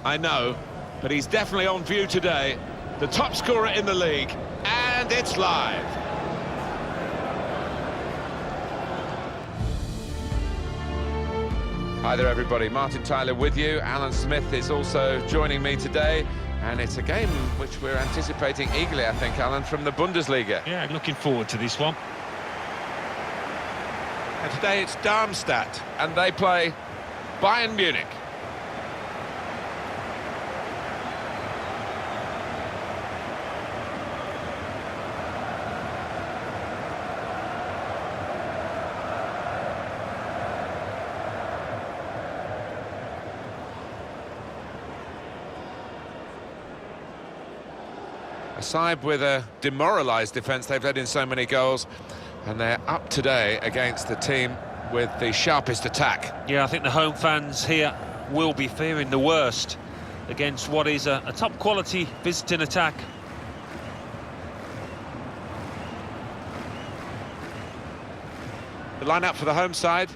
I know, but he's definitely on view today. The top scorer in the league, and it's live. Hi there, everybody. Martin Tyler with you. Alan Smith is also joining me today. And it's a game which we're anticipating eagerly, I think, Alan, from the Bundesliga. Yeah, looking forward to this one. And today it's Darmstadt, and they play Bayern Munich. A side with a demoralised defence, they've led in so many goals, and they're up today against the team with the sharpest attack. Yeah, I think the home fans here will be fearing the worst against what is a top-quality visiting attack. The line-up for the home side,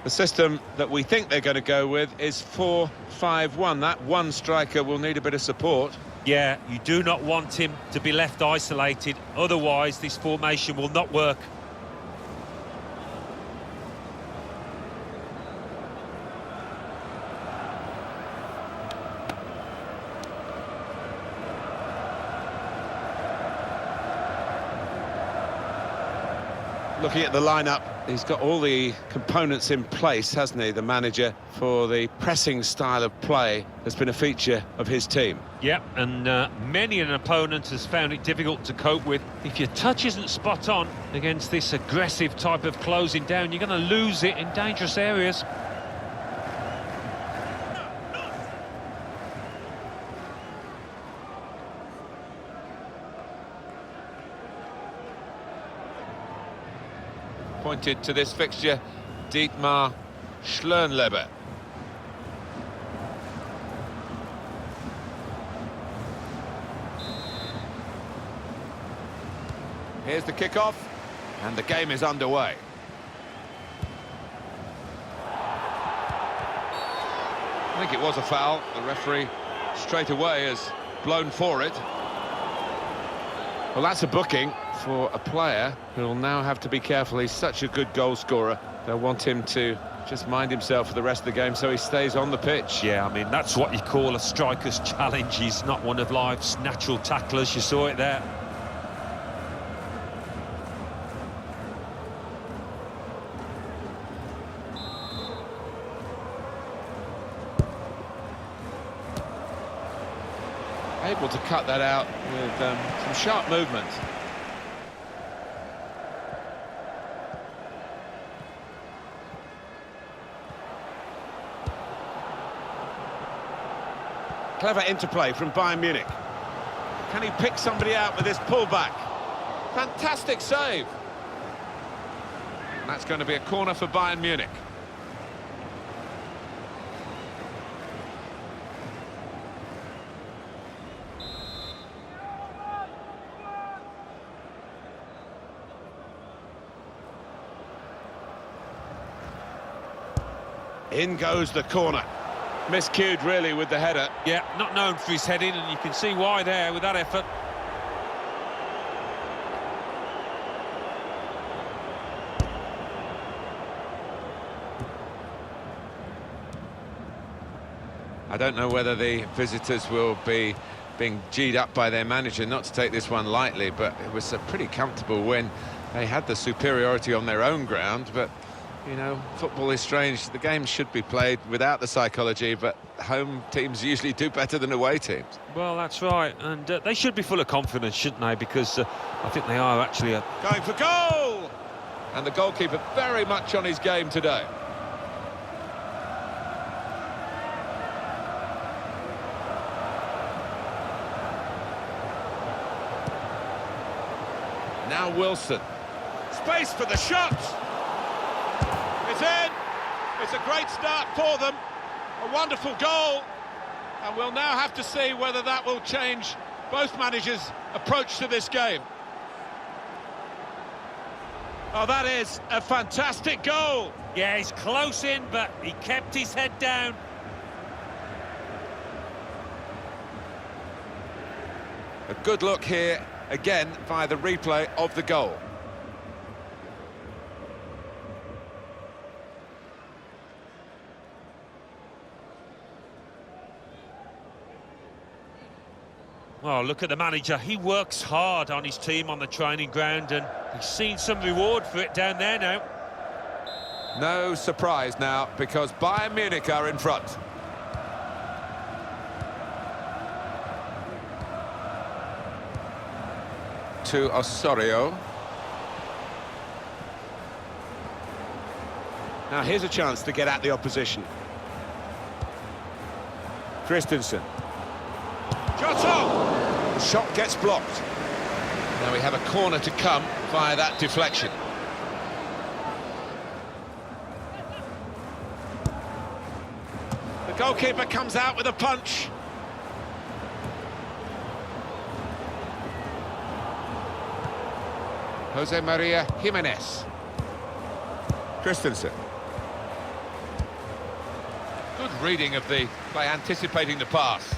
the system that we think they're going to go with is 4-5-1. That one striker will need a bit of support. Yeah, you do not want him to be left isolated, otherwise this formation will not work. Looking at the lineup, he's got all the components in place, hasn't he, the manager, for the pressing style of play that's been a feature of his team. Yep, and many an opponent has found it difficult to cope with. If your touch isn't spot on against this aggressive type of closing down, you're going to lose it in dangerous areas. Pointed to this fixture, Dietmar Schlönleber. Here's the kickoff, and the game is underway. I think it was a foul. The referee straight away has blown for it. Well, that's a booking for a player who'll now have to be careful. He's such a good goal scorer. They'll want him to just mind himself for the rest of the game so he stays on the pitch. Yeah, I mean, that's what you call a striker's challenge. He's not one of life's natural tacklers. You saw it there. Able to cut that out with some sharp movement. Clever interplay from Bayern Munich. Can he pick somebody out with this pullback? Fantastic save. That's going to be a corner for Bayern Munich. In goes the corner. Miscued, really, with the header. Yeah, not known for his heading, and you can see why there with that effort. I don't know whether the visitors will be being G'd up by their manager not to take this one lightly, but it was a pretty comfortable win. They had the superiority on their own ground, but you know, football is strange. The game should be played without the psychology, but home teams usually do better than away teams. Well, that's right, and they should be full of confidence, shouldn't they? Because I think they are actually going for goal! And the goalkeeper very much on his game today. Now Wilson. Space for the shot! It's in. It's a great start for them. A wonderful goal. And we'll now have to see whether that will change both managers' approach to this game. Oh, that is a fantastic goal. Yeah, he's close in, but he kept his head down. A good look here, again, via the replay of the goal. Oh, look at the manager. He works hard on his team on the training ground, and he's seen some reward for it down there now. No surprise now, because Bayern Munich are in front. To Osorio. Now here's a chance to get at the opposition. Christensen. Shot on! The shot gets blocked. Now we have a corner to come via that deflection. The goalkeeper comes out with a punch. Jose Maria Jimenez. Christensen. Good reading of the play, anticipating the pass.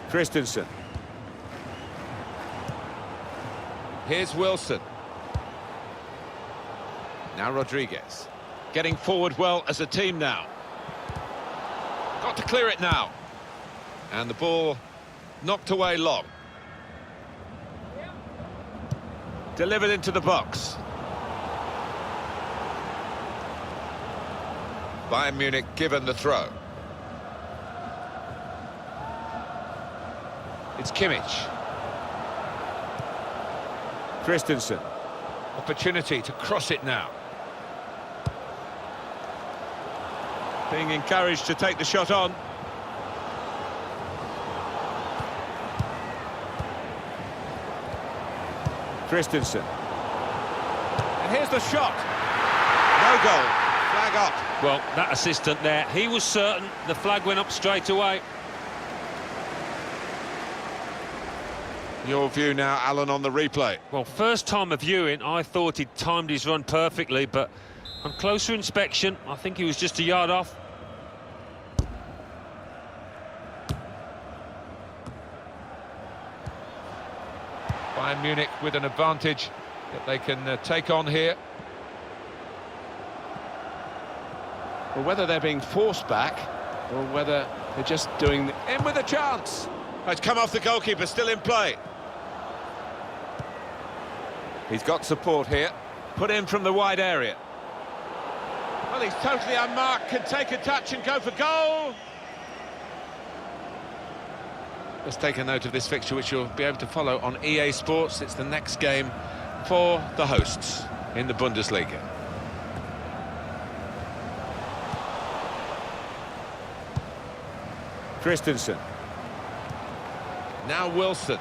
Christensen. Here's Wilson. Now Rodriguez. Getting forward well as a team now. Got to clear it now. And the ball knocked away long. Delivered into the box. Bayern Munich given the throw. It's Kimmich. Christensen. Opportunity to cross it now. Being encouraged to take the shot on. Christensen. And here's the shot. No goal. Flag up. Well, that assistant there, he was certain the flag went up straight away. Your view now, Alan, on the replay. Well, first time of viewing, I thought he'd timed his run perfectly, but on closer inspection, I think he was just a yard off. Bayern Munich with an advantage that they can take on here. Well, whether they're being forced back or whether they're just doing... In with a chance. Oh, it's come off the goalkeeper, still in play. He's got support here. Put in from the wide area. Well, he's totally unmarked, can take a touch and go for goal. Let's take a note of this fixture, which you'll be able to follow on EA Sports. It's the next game for the hosts in the Bundesliga. Christensen. Now Wilson.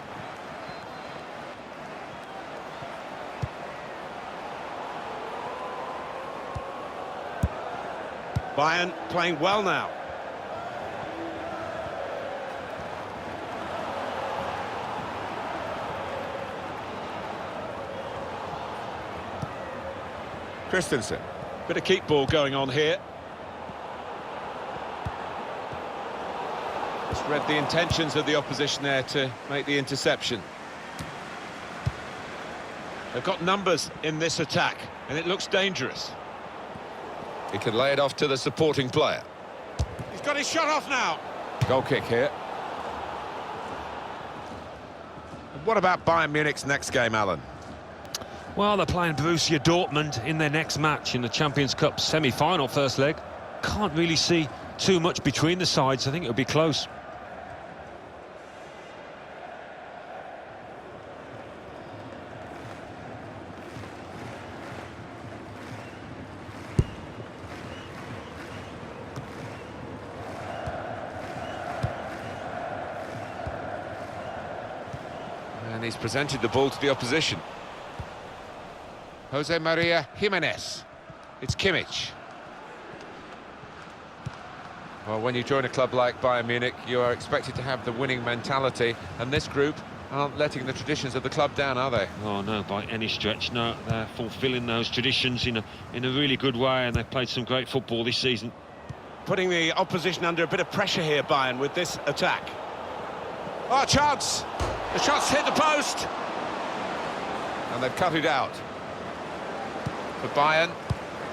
Bayern playing well now. Christensen. Bit of keep ball going on here. Just read the intentions of the opposition there to make the interception. They've got numbers in this attack, and it looks dangerous. He can lay it off to the supporting player. He's got his shot off now. Goal kick here. What about Bayern Munich's next game, Alan? Well, they're playing Borussia Dortmund in their next match in the Champions Cup semi-final first leg. Can't really see too much between the sides. I think it'll be close. And he's presented the ball to the opposition. Jose Maria Jimenez. It's Kimmich. Well, when you join a club like Bayern Munich, you are expected to have the winning mentality, and this group aren't letting the traditions of the club down, are they? Oh, no, by any stretch, no. They're fulfilling those traditions in a really good way, and they've played some great football this season. putting the opposition under a bit of pressure here, Bayern, with this attack. Oh, chance! The shot's hit the post! And they've cut it out. For Bayern,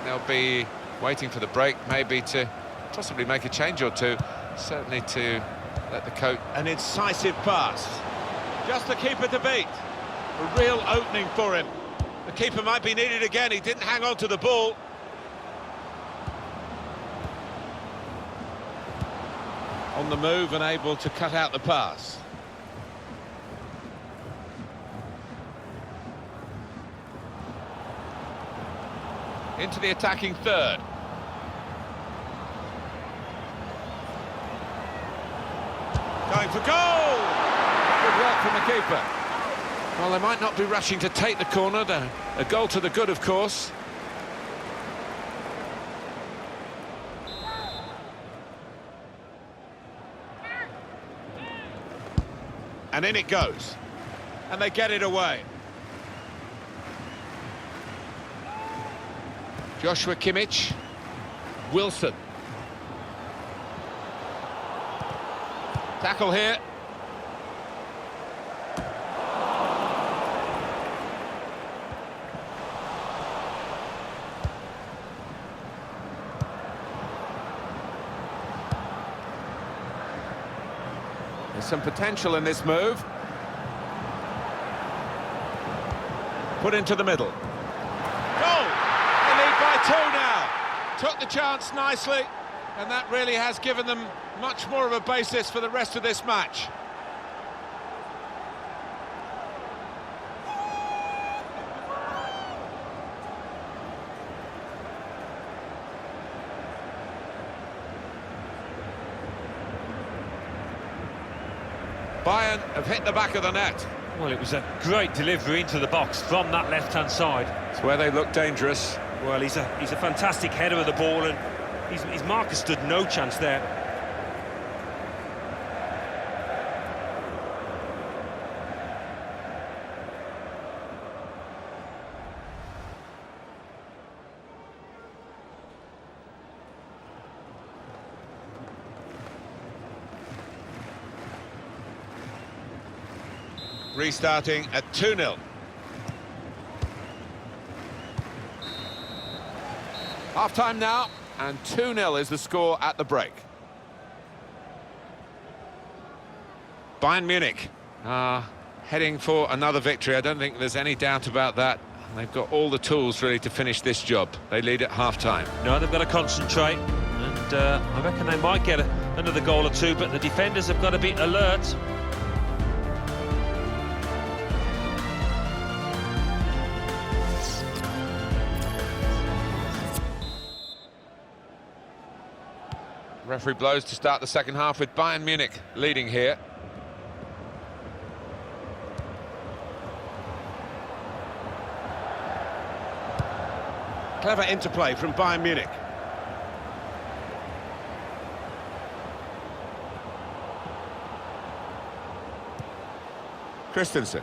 they'll be waiting for the break, maybe to possibly make a change or two. Certainly to let the coach... An incisive pass. Just the keeper to beat. A real opening for him. The keeper might be needed again. He didn't hang on to the ball. On the move and able to cut out the pass. Into the attacking third. Going for goal! Good work from the keeper. Well, they might not be rushing to take the corner. A goal to the good, of course. And in it goes. And they get it away. Joshua Kimmich. Wilson. Tackle here. There's some potential in this move. Put into the middle. Goal! They lead by 2 now. Took the chance nicely, and that really has given them much more of a basis for the rest of this match. Bayern have hit the back of the net. Well, it was a great delivery into the box from that left-hand side. It's where they look dangerous. Well, he's a fantastic header of the ball, and his marker stood no chance there. Restarting at 2-0. Half-time now, and 2-0 is the score at the break. Bayern Munich are heading for another victory. I don't think there's any doubt about that. They've got all the tools really to finish this job. They lead at half-time. No, they've got to concentrate, and I reckon they might get another goal or two, but the defenders have got to be alert. Referee blows to start the second half with Bayern Munich leading here. Clever interplay from Bayern Munich. Christensen.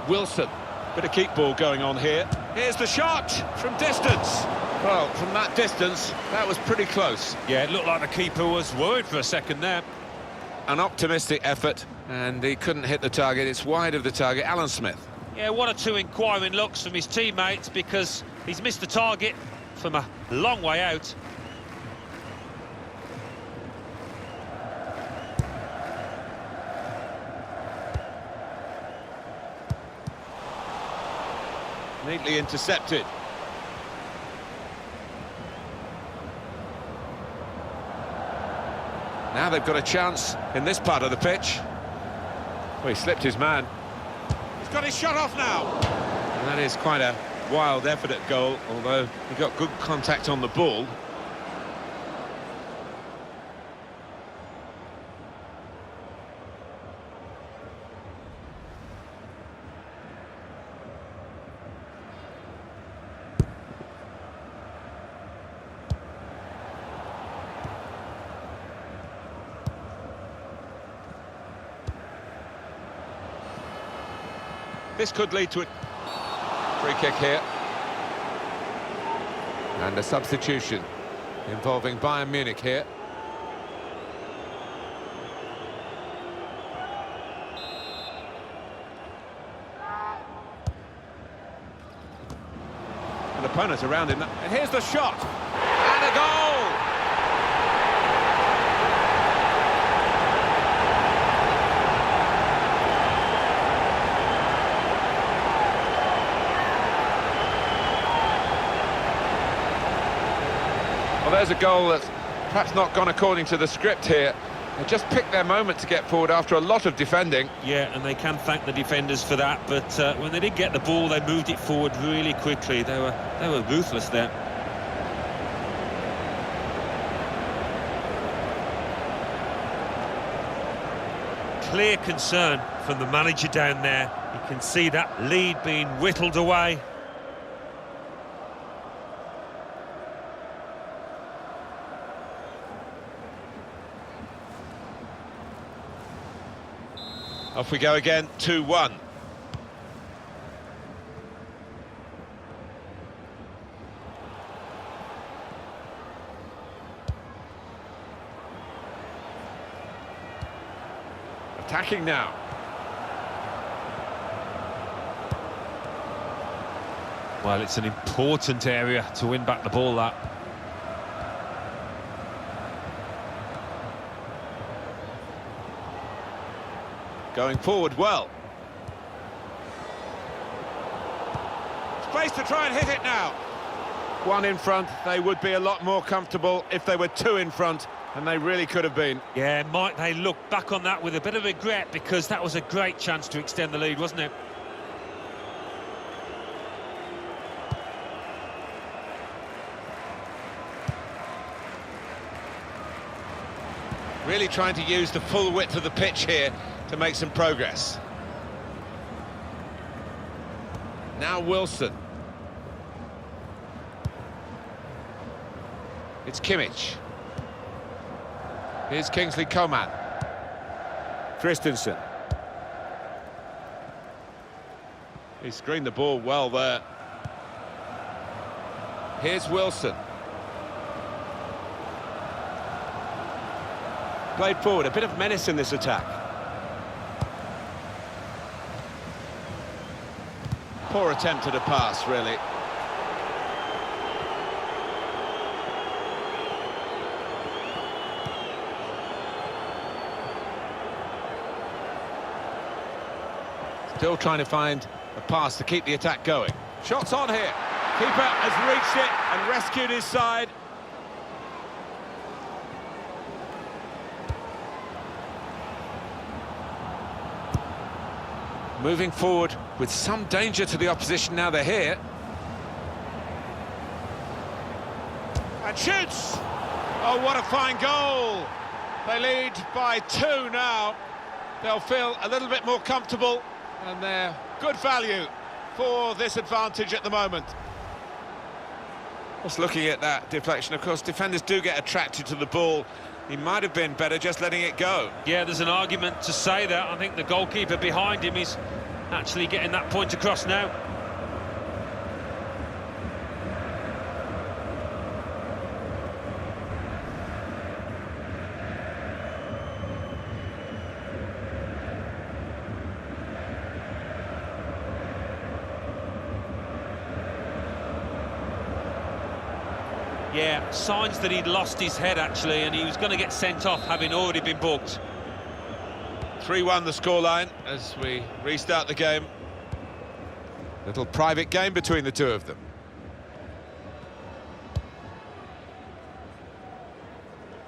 Wilson. Bit of keep ball going on here. Here's the shot from distance. Well, from that distance, that was pretty close. Yeah, it looked like the keeper was worried for a second there. An optimistic effort, and he couldn't hit the target. It's wide of the target. Alan Smith. Yeah, one or two inquiring looks from his teammates because he's missed the target from a long way out. Neatly intercepted. Now they've got a chance in this part of the pitch. Well, he slipped his man. He's got his shot off now. And that is quite a wild effort at goal, although he got good contact on the ball. This could lead to a Free kick here. And a substitution involving Bayern Munich here. An opponent around him, and here's the shot, and a goal! Well, there's a goal that's perhaps not gone according to the script here. They just picked their moment to get forward after a lot of defending. Yeah, and they can thank the defenders for that, but when they did get the ball, they moved it forward really quickly. They were ruthless there. Clear concern from the manager down there. You can see that lead being whittled away. Off we go again, 2-1. Attacking now. Well, it's an important area to win back the ball, that. Going forward well. Space to try and hit it now. One in front, they would be a lot more comfortable if they were two in front, and they really could have been. Yeah, might they look back on that with a bit of regret, because that was a great chance to extend the lead, wasn't it? Really trying to use the full width of the pitch here to make some progress. Now Wilson. It's Kimmich. Here's Kingsley Coman. Christensen. He screened the ball well there. Here's Wilson. Played forward, a bit of menace in this attack. Poor attempt at a pass, really. Still trying to find a pass to keep the attack going. Shots on here. Keeper has reached it and rescued his side. Moving forward with some danger to the opposition now they're here. And shoots! Oh, what a fine goal! They lead by 2 now. They'll feel a little bit more comfortable, and they're good value for this advantage at the moment. Just looking at that deflection, of course, defenders do get attracted to the ball. He might have been better just letting it go. Yeah, there's an argument to say that. I think the goalkeeper behind him is actually getting that point across now. Yeah, signs that he'd lost his head, actually, and he was going to get sent off, having already been booked. 3-1 the scoreline as we restart the game. Little private game between the two of them.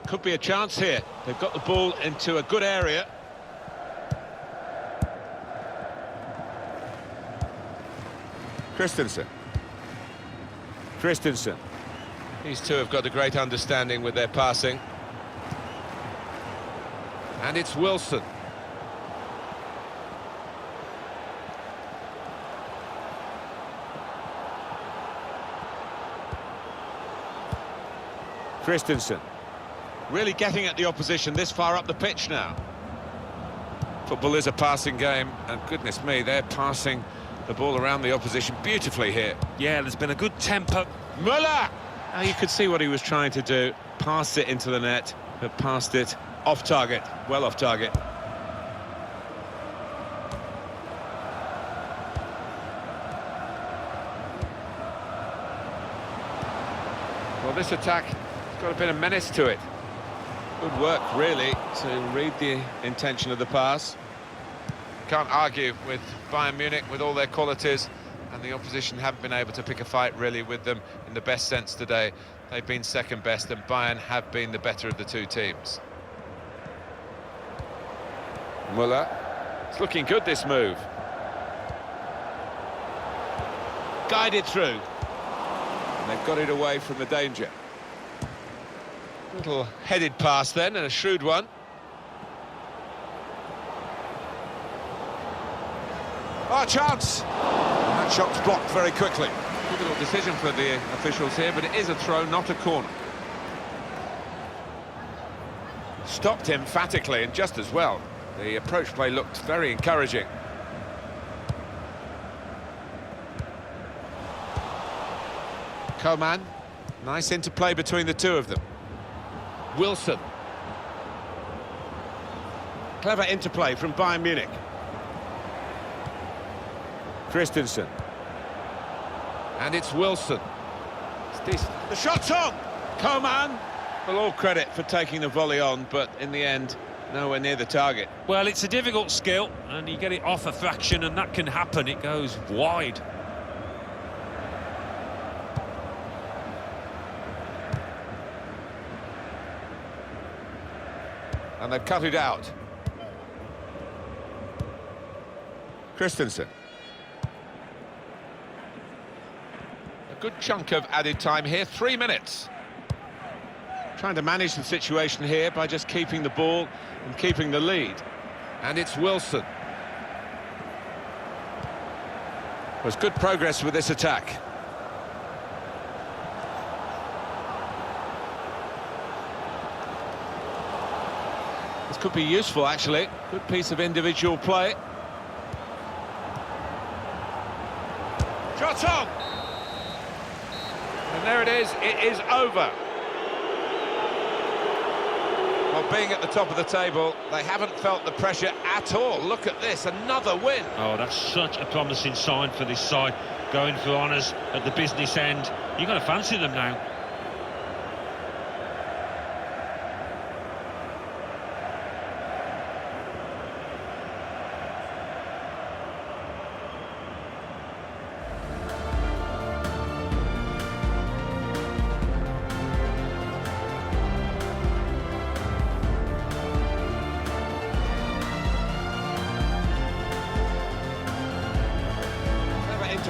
Could be a chance here. They've got the ball into a good area. Christensen. These two have got a great understanding with their passing. And it's Wilson. Christensen. Really getting at the opposition this far up the pitch now. Football is a passing game, and goodness me, they're passing the ball around the opposition beautifully here. Yeah, there's been a good tempo. Müller! Now you could see what he was trying to do. Pass it into the net, but passed it off target. Well off target. Well, this attack has got a bit of menace to it. Good work, really, to read the intention of the pass. Can't argue with Bayern Munich with all their qualities, and the opposition haven't been able to pick a fight really with them in the best sense today. They've been second best, and Bayern have been the better of the two teams. Muller. It's looking good, this move. Guided through. And they've got it away from the danger. Little headed pass then, and a shrewd one. Oh, chance! And that shot's blocked very quickly. Difficult decision for the officials here, but it is a throw, not a corner. Stopped emphatically, and just as well. The approach play looked very encouraging. Coman. Nice interplay between the two of them. Wilson. Clever interplay from Bayern Munich. Christensen. And it's Wilson. It's decent. The shot's on! Coman. Well, all credit for taking the volley on, but in the end, nowhere near the target. Well, it's a difficult skill, and you get it off a fraction, and that can happen. It goes wide. And they've cut it out. Christensen. A good chunk of added time here, 3 minutes. Trying to manage the situation here by just keeping the ball and keeping the lead. And it's Wilson. There's good progress with this attack. This could be useful, actually. Good piece of individual play. Shot on! And there it is over. Well, being at the top of the table, they haven't felt the pressure at all. Look at this, another win. Oh, that's such a promising sign for this side, going for honours at the business end. You've got to fancy them now.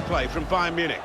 Play from Bayern Munich.